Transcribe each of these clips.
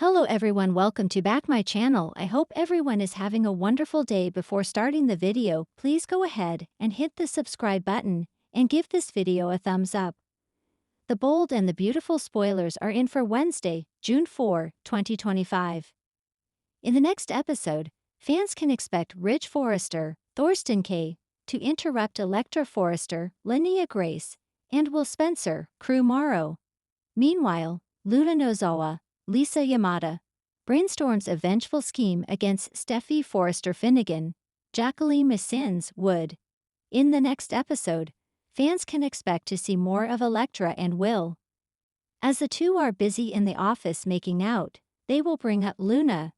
Hello everyone, welcome to back my channel. I hope everyone is having a wonderful day. Before starting the video, please go ahead and hit the subscribe button and give this video a thumbs up. The bold and the beautiful spoilers are in for Wednesday, June 4, 2025. In the next episode, fans can expect Ridge Forrester, Thorsten Kaye, to interrupt Electra Forrester, Linnea Grace, and Will Spencer, Crew Morrow. Meanwhile, Luna Nozawa, Lisa Yamada, brainstorms a vengeful scheme against Steffi Forrester Finnegan, Jacqueline Missins Wood. In the next episode, fans can expect to see more of Electra and Will. As the two are busy in the office making out, they will bring up Luna.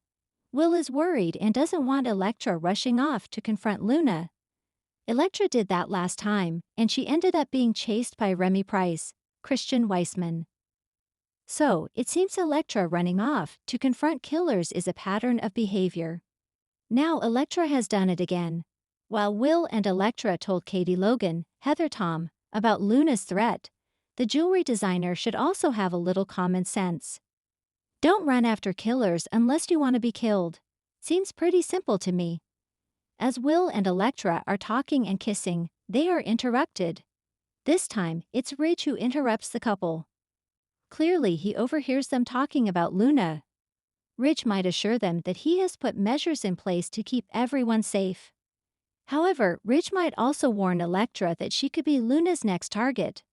Will is worried and doesn't want Electra rushing off to confront Luna. Electra did that last time, and she ended up being chased by Remy Price, Christian Weissman. So, it seems Electra running off to confront killers is a pattern of behavior. Now Electra has done it again. While Will and Electra told Katie Logan, Heather Tom, about Luna's threat, the jewelry designer should also have a little common sense. Don't run after killers unless you want to be killed. Seems pretty simple to me. As Will and Electra are talking and kissing, they are interrupted. This time, it's Ridge who interrupts the couple. Clearly, he overhears them talking about Luna. Ridge might assure them that he has put measures in place to keep everyone safe. However, Ridge might also warn Electra that she could be Luna's next target.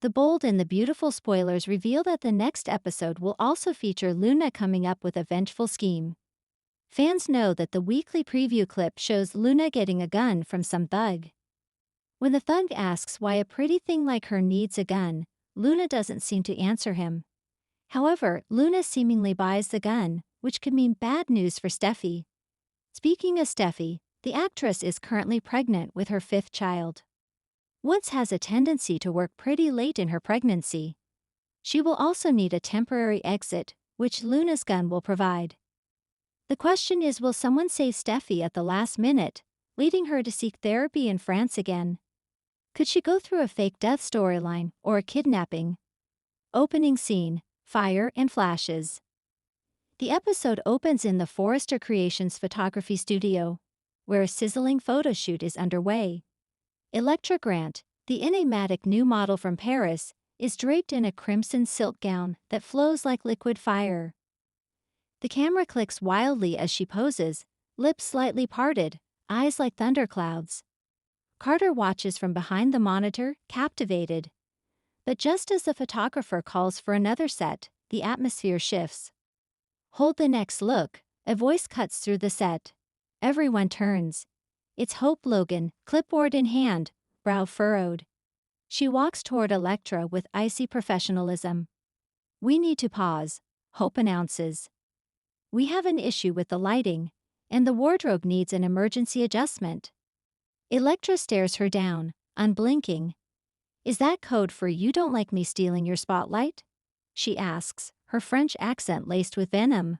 The bold and the beautiful spoilers reveal that the next episode will also feature Luna coming up with a vengeful scheme. Fans know that the weekly preview clip shows Luna getting a gun from some thug. When the thug asks why a pretty thing like her needs a gun, Luna doesn't seem to answer him. However, Luna seemingly buys the gun, which could mean bad news for Steffi. Speaking of Steffi, the actress is currently pregnant with her 5th child. Woods has a tendency to work pretty late in her pregnancy. She will also need a temporary exit, which Luna's gun will provide. The question is, will someone save Steffi at the last minute, leading her to seek therapy in France again? Could she go through a fake death storyline or a kidnapping? Opening scene, fire and flashes. The episode opens in the Forrester Creations photography studio, where a sizzling photo shoot is underway. Electra Grant, the enigmatic new model from Paris, is draped in a crimson silk gown that flows like liquid fire. The camera clicks wildly as she poses, lips slightly parted, eyes like thunderclouds. Carter watches from behind the monitor, captivated. But just as the photographer calls for another set, the atmosphere shifts. Hold the next look, a voice cuts through the set. Everyone turns. It's Hope Logan, clipboard in hand, brow furrowed. She walks toward Electra with icy professionalism. We need to pause, Hope announces. We have an issue with the lighting, and the wardrobe needs an emergency adjustment. Electra stares her down, unblinking. Is that code for you don't like me stealing your spotlight? She asks, her French accent laced with venom.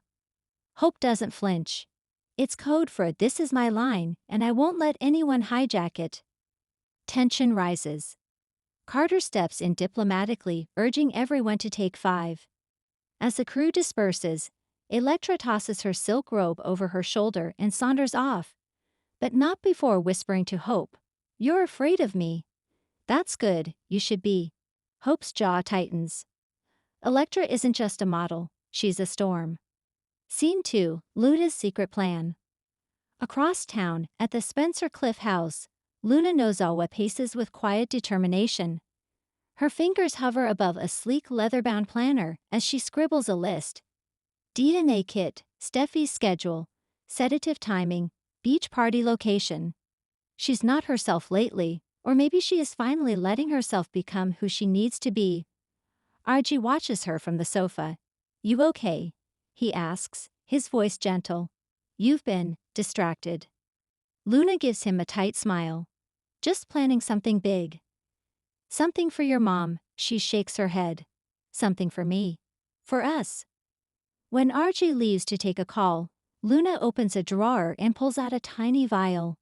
Hope doesn't flinch. It's code for this is my line, and I won't let anyone hijack it. Tension rises. Carter steps in diplomatically, urging everyone to take 5. As the crew disperses, Electra tosses her silk robe over her shoulder and saunters off. But not before whispering to Hope, "You're afraid of me." "That's good, you should be." Hope's jaw tightens. Electra isn't just a model, she's a storm. Scene 2, Luna's secret plan. Across town, at the Spencer Cliff house, Luna Nozawa paces with quiet determination. Her fingers hover above a sleek leather-bound planner as she scribbles a list. DNA kit, Steffi's schedule, sedative timing, beach party location. She's not herself lately, or maybe she is finally letting herself become who she needs to be. RG watches her from the sofa. You okay? He asks, his voice gentle. You've been distracted. Luna gives him a tight smile. Just planning something big. Something for your mom, she shakes her head. Something for me. For us. When RG leaves to take a call, Luna opens a drawer and pulls out a tiny vial.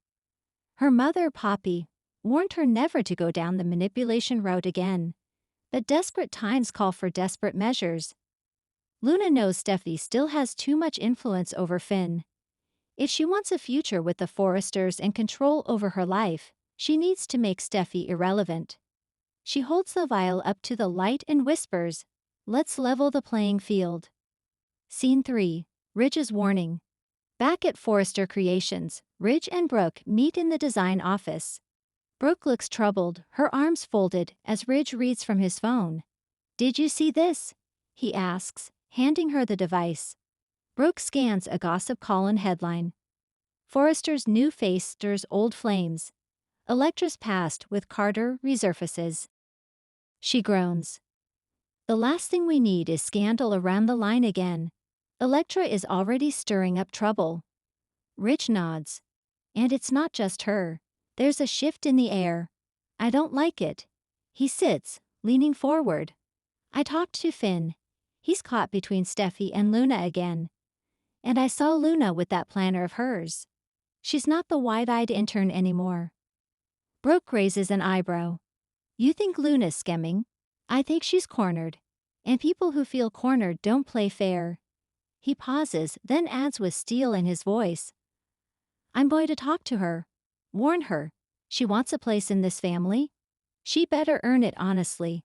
Her mother, Poppy, warned her never to go down the manipulation route again. But desperate times call for desperate measures. Luna knows Steffi still has too much influence over Finn. If she wants a future with the Forresters and control over her life, she needs to make Steffi irrelevant. She holds the vial up to the light and whispers, "Let's level the playing field." Scene 3. Ridge's warning. Back at Forrester Creations, Ridge and Brooke meet in the design office. Brooke looks troubled, her arms folded, as Ridge reads from his phone. "Did you see this?" he asks, handing her the device. Brooke scans a gossip column headline. Forrester's new face stirs old flames. Electra's past with Carter resurfaces. She groans. "The last thing we need is scandal around the line again." Electra is already stirring up trouble. Ridge nods. "And it's not just her. There's a shift in the air. I don't like it." He sits, leaning forward. "I talked to Finn. He's caught between Steffi and Luna again. And I saw Luna with that planner of hers. She's not the wide-eyed intern anymore." Brooke raises an eyebrow. "You think Luna's scheming? I think she's cornered. And people who feel cornered don't play fair." He pauses, then adds with steel in his voice, "I'm going to talk to her. Warn her. She wants a place in this family. She better earn it honestly."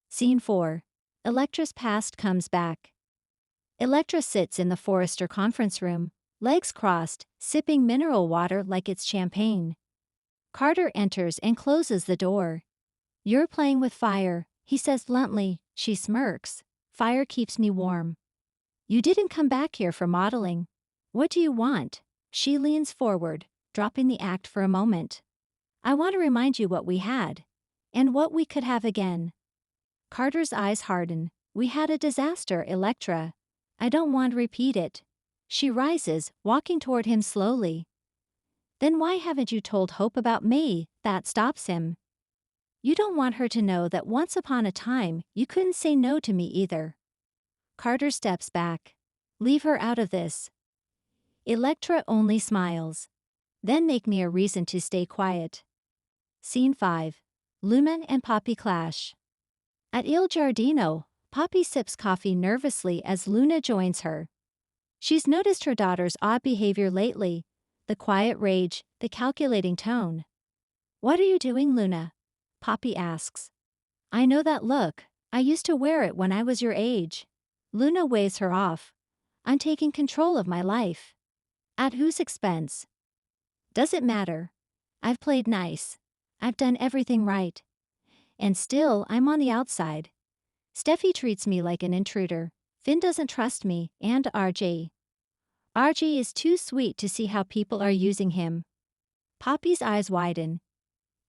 Scene 4. Electra's past comes back. Electra sits in the Forrester conference room, legs crossed, sipping mineral water like it's champagne. Carter enters and closes the door. "You're playing with fire," he says bluntly. She smirks. "Fire keeps me warm." "You didn't come back here for modeling. What do you want?" She leans forward, dropping the act for a moment. "I want to remind you what we had. And what we could have again." Carter's eyes harden. "We had a disaster, Electra. I don't want to repeat it." She rises, walking toward him slowly. "Then why haven't you told Hope about May?" That stops him. "You don't want her to know that once upon a time you couldn't say no to me either." Carter steps back. "Leave her out of this." Electra only smiles. "Then make me a reason to stay quiet." Scene 5. Lumen and Poppy clash. At Il Giardino, Poppy sips coffee nervously as Luna joins her. She's noticed her daughter's odd behavior lately, the quiet rage, the calculating tone. "What are you doing, Luna?" Poppy asks. "I know that look. I used to wear it when I was your age." Luna waves her off. "I'm taking control of my life." "At whose expense?" "Does it matter? I've played nice. I've done everything right. And still, I'm on the outside. Steffi treats me like an intruder. Finn doesn't trust me, and RJ. RJ is too sweet to see how people are using him." Poppy's eyes widen.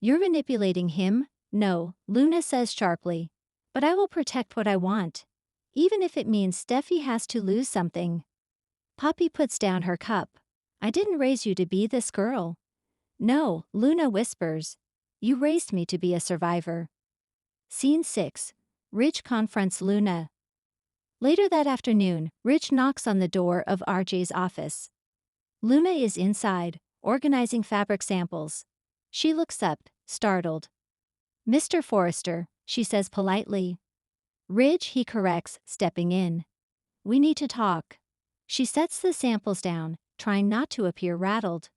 "You're manipulating him?" "No," Luna says sharply. "But I will protect what I want. Even if it means Steffi has to lose something." Poppy puts down her cup. "I didn't raise you to be this girl." "No," Luna whispers. "You raised me to be a survivor." Scene 6. Ridge confronts Luna. Later that afternoon, Ridge knocks on the door of RJ's office. Luna is inside, organizing fabric samples. She looks up, startled. "Mr. Forrester," she says politely. "Ridge," he corrects, stepping in. "We need to talk." She sets the samples down, trying not to appear rattled.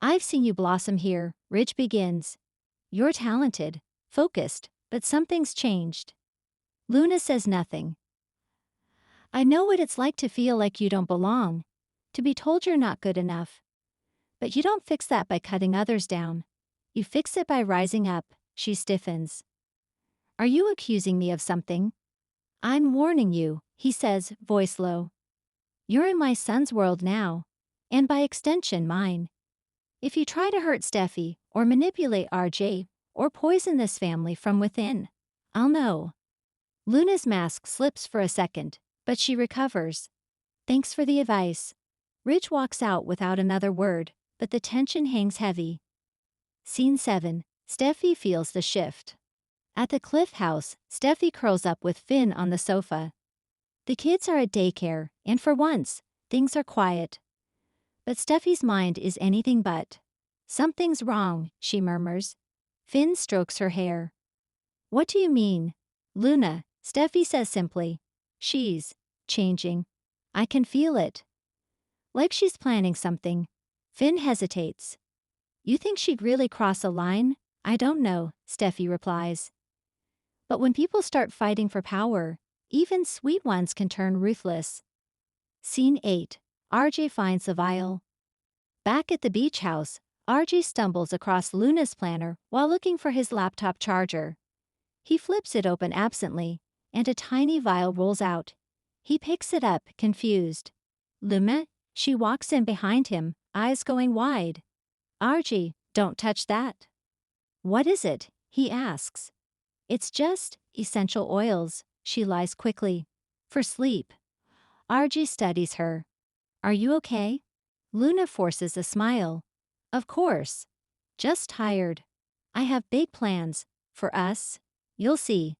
"I've seen you blossom here," Ridge begins. "You're talented, focused, but something's changed." Luna says nothing. "I know what it's like to feel like you don't belong, to be told you're not good enough. But you don't fix that by cutting others down. You fix it by rising up." She stiffens. "Are you accusing me of something?" "I'm warning you," he says, voice low. "You're in my son's world now, and by extension mine. If you try to hurt Steffi, or manipulate RJ, or poison this family from within, I'll know." Luna's mask slips for a second, but she recovers. "Thanks for the advice." Ridge walks out without another word, but the tension hangs heavy. Scene 7. Steffi feels the shift. At the Cliff House, Steffi curls up with Finn on the sofa. The kids are at daycare, and for once, things are quiet. But Steffi's mind is anything but. "Something's wrong," she murmurs. Finn strokes her hair. "What do you mean?" "Luna," Steffi says simply. "She's changing. I can feel it. Like she's planning something. Finn hesitates. You think she'd really cross a line? I don't know, Steffi replies. But when people start fighting for power, even sweet ones can turn ruthless. Scene 8. RJ finds the vial. Back at the beach house, RJ stumbles across Luna's planner while looking for his laptop charger. He flips it open absently, and a tiny vial rolls out. He picks it up, confused. Luna? She walks in behind him, eyes going wide. RJ, don't touch that. What is it? He asks. It's just essential oils, she lies quickly. For sleep. RJ studies her. Are you okay? Luna forces a smile. Of course. Just tired. I have big plans. For us. You'll see.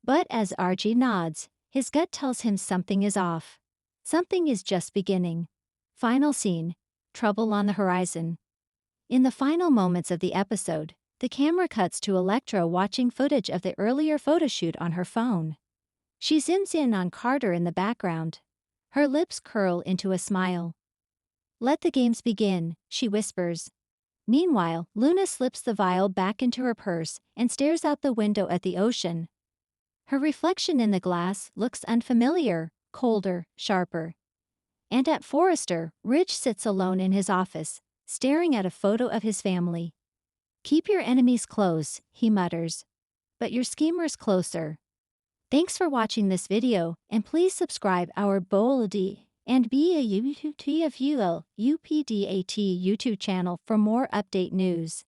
But as RJ nods, his gut tells him something is off. Something is just beginning. Final scene. Trouble on the horizon. In the final moments of the episode, the camera cuts to Electra watching footage of the earlier photoshoot on her phone. She zooms in on Carter in the background. Her lips curl into a smile. Let the games begin, she whispers. Meanwhile, Luna slips the vial back into her purse and stares out the window at the ocean. Her reflection in the glass looks unfamiliar, colder, sharper. And at Forrester, Rich sits alone in his office, staring at a photo of his family. Keep your enemies close, he mutters. But your schemers closer. Thanks for watching this video, and please subscribe our Boldy and be a UPDAT YouTube channel for more update news.